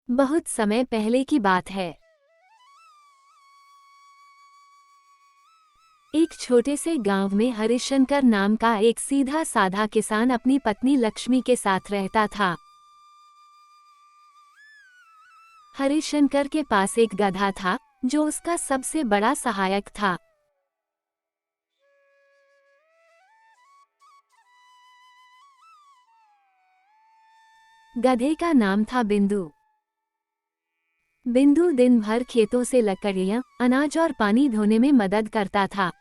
बहुत समय पहले की बात है। एक छोटे से गांव में हरिशंकर नाम का एक सीधा साधा किसान अपनी पत्नी लक्ष्मी के साथ रहता था। हरिशंकर के पास एक गधा था जो उसका सबसे बड़ा सहायक था। गधे का नाम था बिंदु। बिंदु दिन भर खेतों से लकड़ियां, अनाज और पानी ढोने में मदद करता था।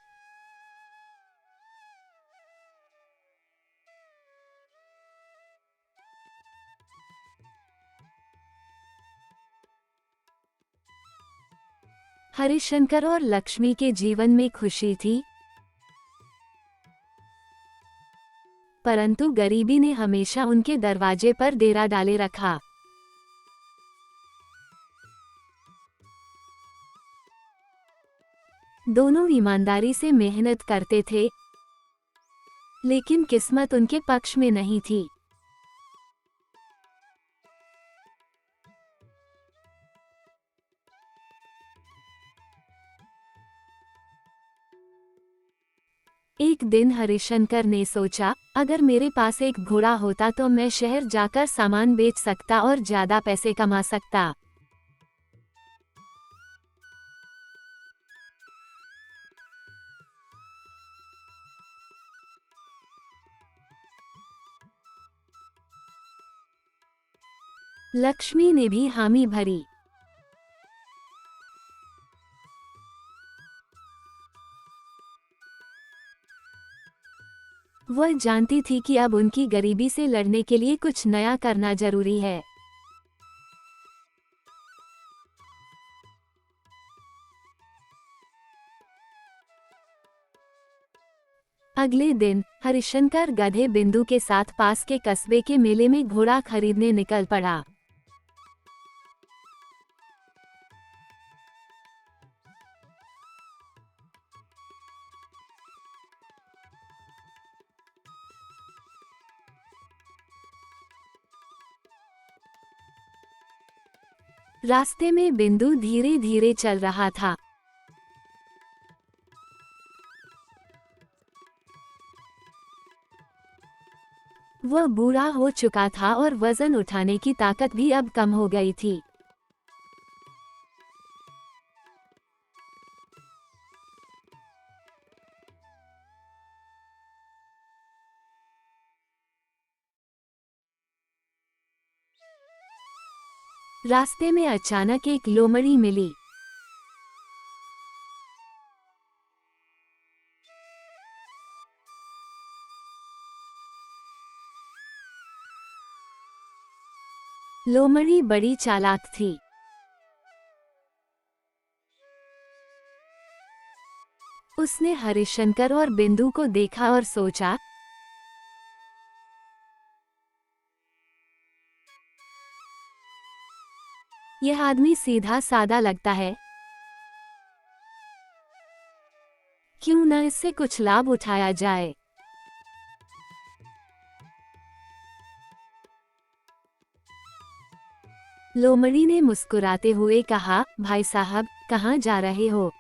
हरिशंकर और लक्ष्मी के जीवन में खुशी थी, परंतु गरीबी ने हमेशा उनके दरवाजे पर डेरा डाले रखा। दोनों ईमानदारी से मेहनत करते थे, लेकिन किस्मत उनके पक्ष में नहीं थी। एक दिन हरिशंकर ने सोचा, अगर मेरे पास एक घोड़ा होता तो मैं शहर जाकर सामान बेच सकता और ज्यादा पैसे कमा सकता। लक्ष्मी ने भी हामी भरी। वह जानती थी कि अब उनकी गरीबी से लड़ने के लिए कुछ नया करना जरूरी है। अगले दिन हरिशंकर गधे बिंदु के साथ पास के कस्बे के मेले में घोड़ा खरीदने निकल पड़ा। रास्ते में बिंदु धीरे धीरे चल रहा था। वह बूढ़ा हो चुका था और वजन उठाने की ताकत भी अब कम हो गई थी। रास्ते में अचानक एक लोमड़ी मिली। लोमड़ी बड़ी चालाक थी। उसने हरिशंकर और बिंदु को देखा और सोचा, यह आदमी सीधा सादा लगता है, क्यों न इससे कुछ लाभ उठाया जाए। लोमड़ी ने मुस्कुराते हुए कहा, भाई साहब, कहाँ जा रहे हो?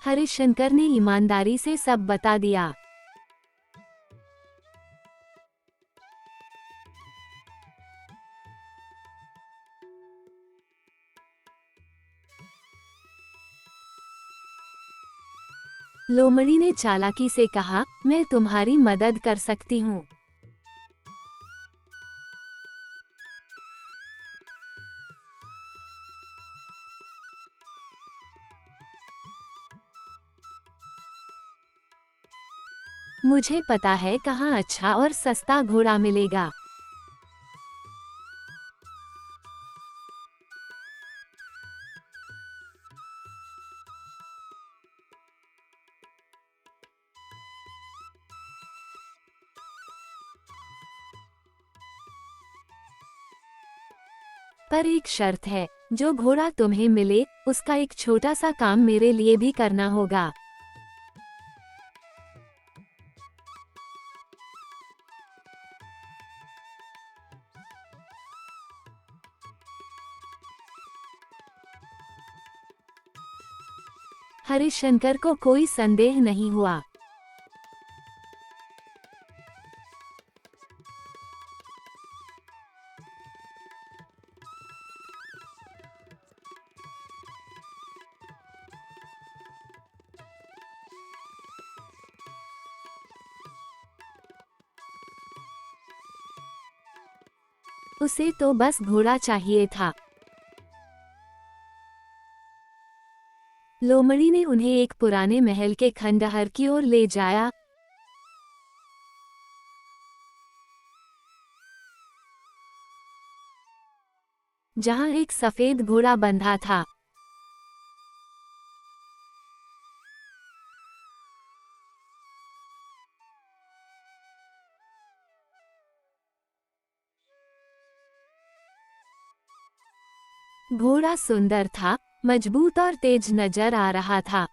हरिशंकर ने ईमानदारी से सब बता दिया। लोमड़ी ने चालाकी से कहा, मैं तुम्हारी मदद कर सकती हूँ। मुझे पता है कहाँ अच्छा और सस्ता घोड़ा मिलेगा। पर एक शर्त है, जो घोड़ा तुम्हें मिले उसका एक छोटा सा काम मेरे लिए भी करना होगा। हरिशंकर को कोई संदेह नहीं हुआ। उसे तो बस घोड़ा चाहिए था। लोमड़ी ने उन्हें एक पुराने महल के खंडहर की ओर ले जाया। जहां एक सफेद घोड़ा बंधा था। घोड़ा सुंदर था, मजबूत और तेज नजर आ रहा था।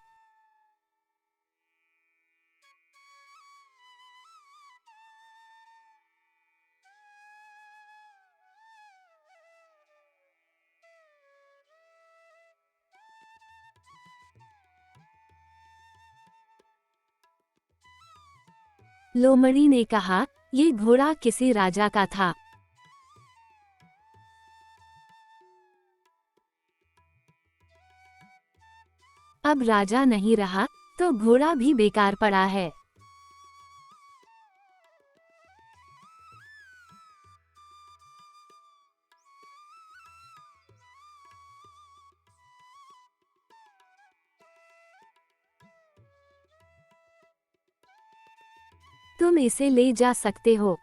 लोमड़ी ने कहा, ये घोड़ा किसी राजा का था। अब राजा नहीं रहा, तो घोड़ा भी बेकार पड़ा है। तुम इसे ले जा सकते हो।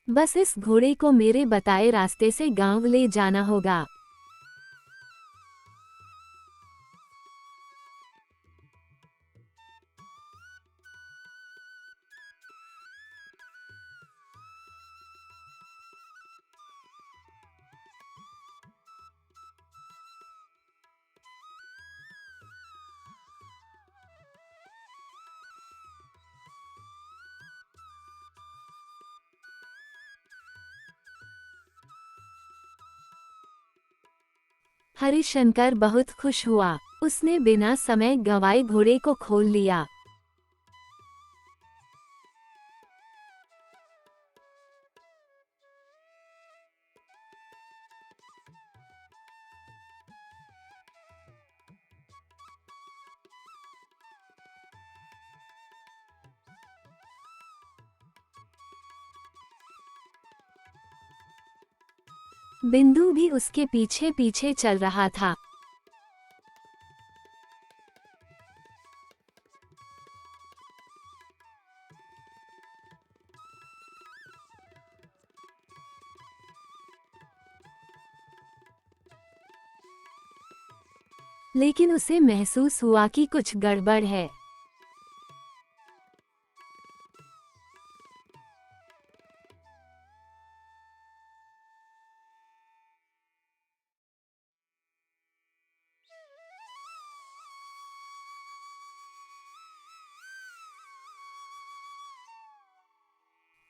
बस इस घोड़े को मेरे बताए रास्ते से गांव ले जाना होगा। हरिशंकर बहुत खुश हुआ। उसने बिना समय गंवाए घोड़े को खोल लिया। बिंदु भी उसके पीछे पीछे चल रहा था। लेकिन उसे महसूस हुआ कि कुछ गड़बड़ है।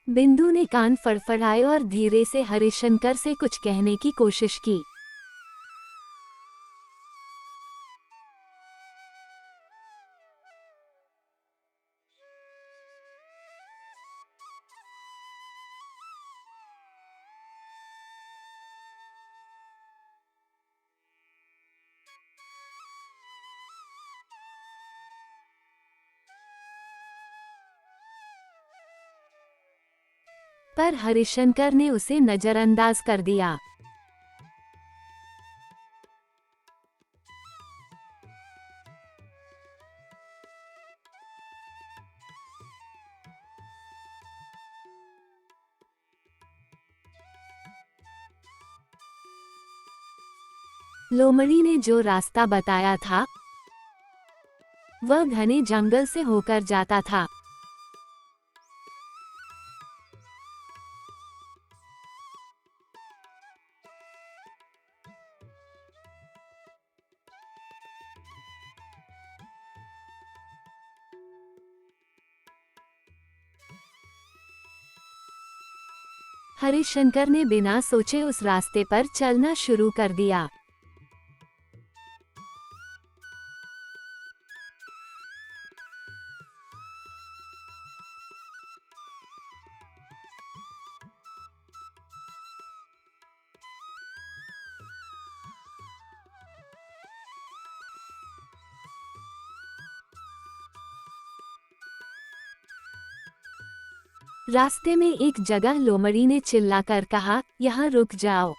बिंदु ने कान फड़फड़ाए और धीरे से हरिशंकर से कुछ कहने की कोशिश की। पर हरिशंकर ने उसे नजरअंदाज कर दिया। लोमड़ी ने जो रास्ता बताया था वह घने जंगल से होकर जाता था। हरिशंकर ने बिना सोचे उस रास्ते पर चलना शुरू कर दिया। रास्ते में एक जगह लोमड़ी ने चिल्लाकर कहा, यहाँ रुक जाओ।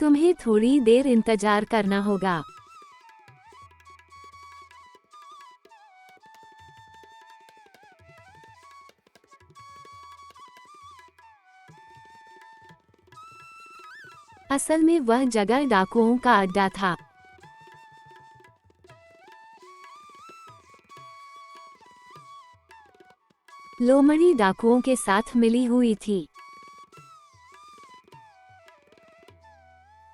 तुम्हें थोड़ी देर इंतजार करना होगा। असल में वह जगह डाकुओं का अड्डा था। लोमड़ी डाकुओं के साथ मिली हुई थी।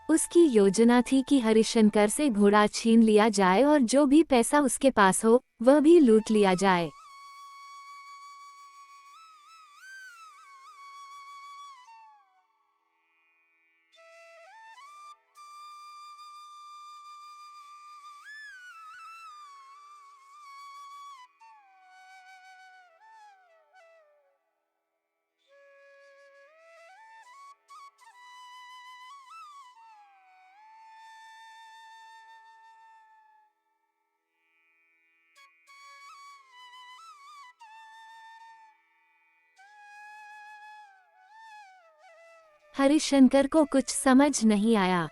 उसकी योजना थी कि हरिशंकर से घोड़ा छीन लिया जाए और जो भी पैसा उसके पास हो वह भी लूट लिया जाए। हरिशंकर को कुछ समझ नहीं आया।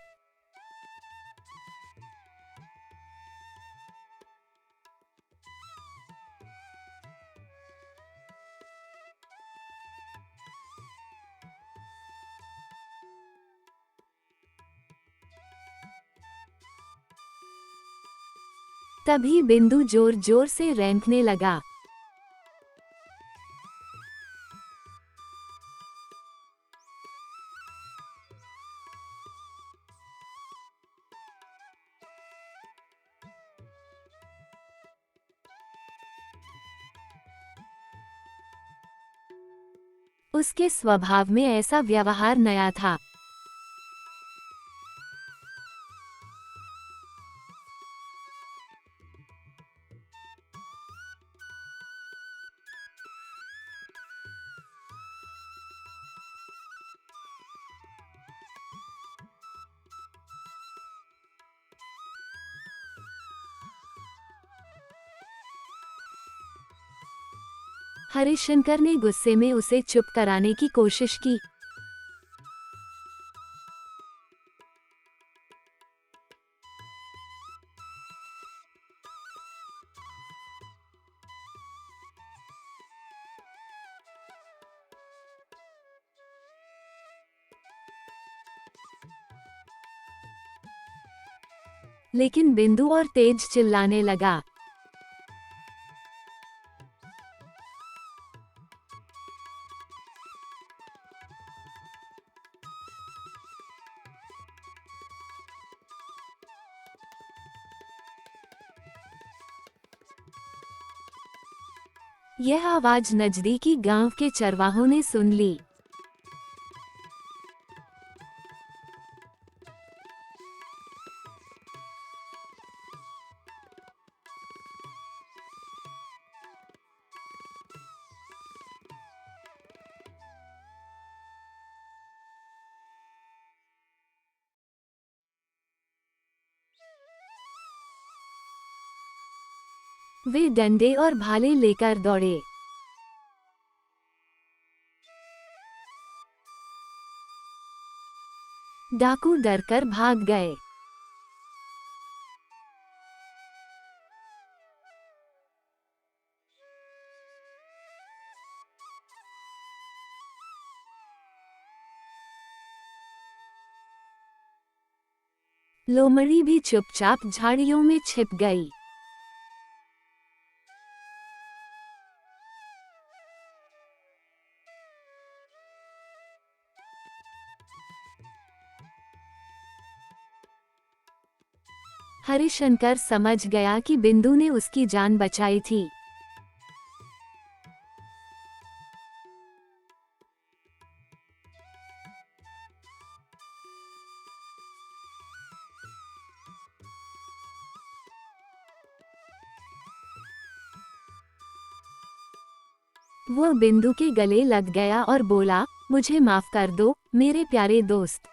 तभी बिंदु जोर जोर से रेंकने लगा। उसके स्वभाव में ऐसा व्यवहार नया था। हरिशंकर ने गुस्से में उसे चुप कराने की कोशिश की। लेकिन बिंदु और तेज चिल्लाने लगा। यह आवाज नजदीकी गांव के चरवाहों ने सुन ली। वे डंडे और भाले लेकर दौड़े। डाकू डरकर भाग गए। लोमड़ी भी चुपचाप झाड़ियों में छिप गई। हरिशंकर समझ गया कि बिंदु ने उसकी जान बचाई थी। वो बिंदु के गले लग गया और बोला, मुझे माफ कर दो, मेरे प्यारे दोस्त।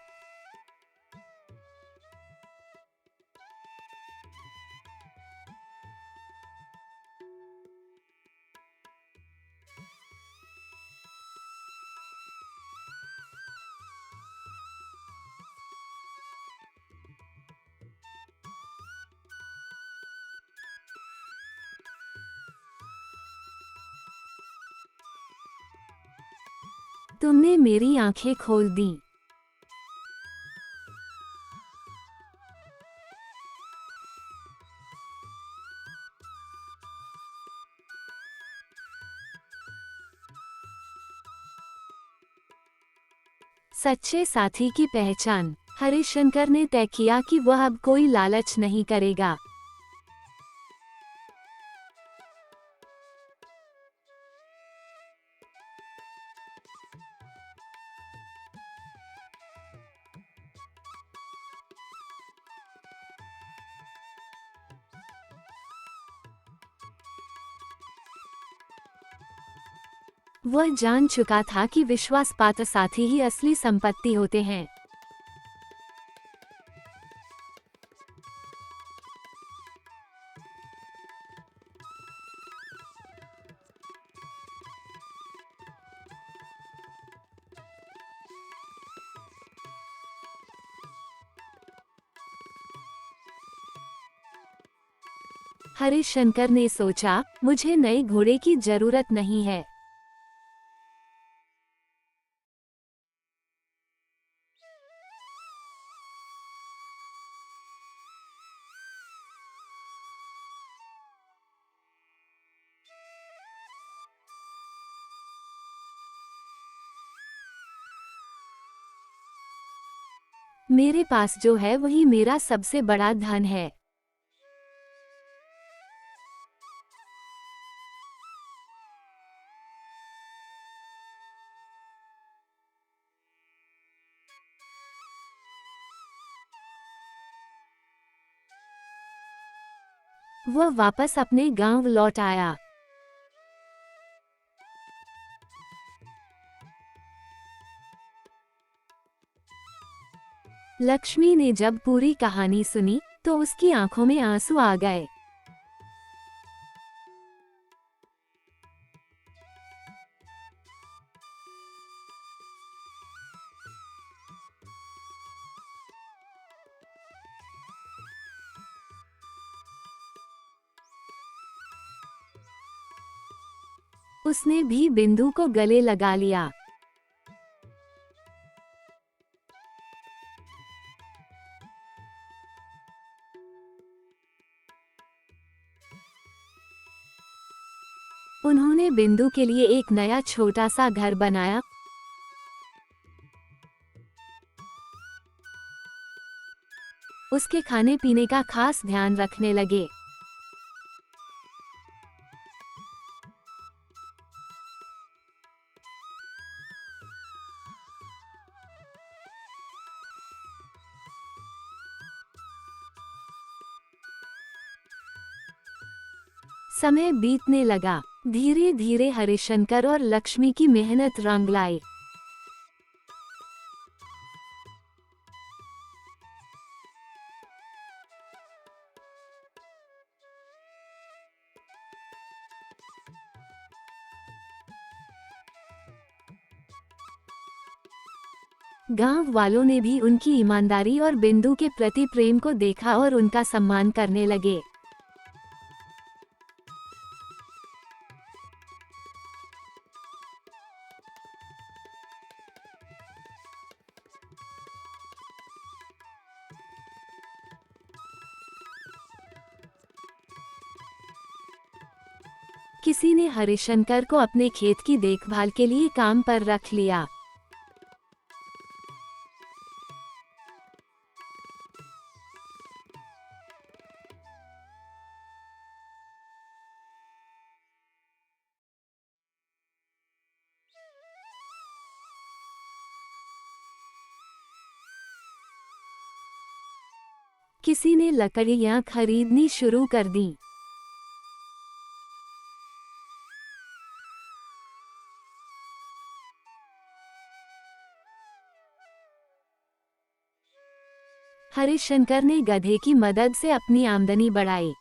तुमने मेरी आंखें खोल दी। सच्चे साथी की पहचान। हरिशंकर ने तय किया कि वह अब कोई लालच नहीं करेगा। वह जान चुका था कि विश्वासपात्र साथी ही असली संपत्ति होते हैं। हरिशंकर ने सोचा, मुझे नए घोड़े की जरूरत नहीं है। मेरे पास जो है वही मेरा सबसे बड़ा धन है। वह वापस अपने गांव लौट आया। लक्ष्मी ने जब पूरी कहानी सुनी तो उसकी आंखों में आंसू आ गए। उसने भी बिंदु को गले लगा लिया। उन्होंने बिंदु के लिए एक नया छोटा सा घर बनाया। उसके खाने पीने का खास ध्यान रखने लगे। समय बीतने लगा। धीरे धीरे हरिशंकर और लक्ष्मी की मेहनत रंग लाई। गांव वालों ने भी उनकी ईमानदारी और बिंदु के प्रति प्रेम को देखा और उनका सम्मान करने लगे। किसी ने हरिशंकर को अपने खेत की देखभाल के लिए काम पर रख लिया। किसी ने लकड़ियां खरीदनी शुरू कर दी। हरिशंकर ने गधे की मदद से अपनी आमदनी बढ़ाई।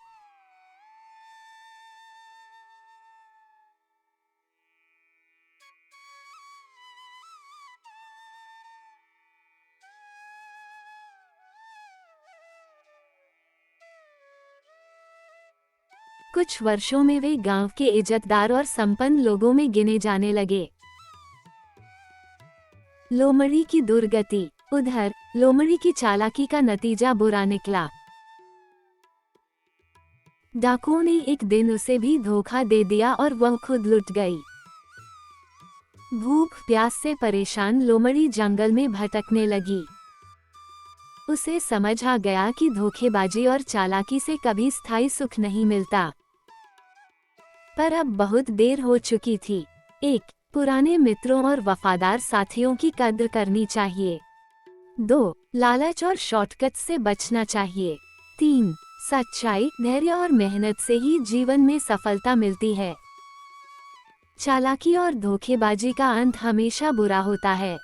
कुछ वर्षों में वे गांव के इज्जतदार और संपन्न लोगों में गिने जाने लगे। लोमड़ी की दुर्गति। उधर लोमड़ी की चालाकी का नतीजा बुरा निकला। डाकुओं ने एक दिन उसे भी धोखा दे दिया और वह खुद लुट गई। भूख प्यास से परेशान लोमड़ी जंगल में भटकने लगी। उसे समझ आ गया कि धोखेबाजी और चालाकी से कभी स्थायी सुख नहीं मिलता। पर अब बहुत देर हो चुकी थी। 1. पुराने मित्रों और वफादार साथियों की कद्र करनी चाहिए। 2. लालच और शॉर्टकट से बचना चाहिए। 3. सच्चाई, धैर्य और मेहनत से ही जीवन में सफलता मिलती है। चालाकी और धोखेबाजी का अंत हमेशा बुरा होता है।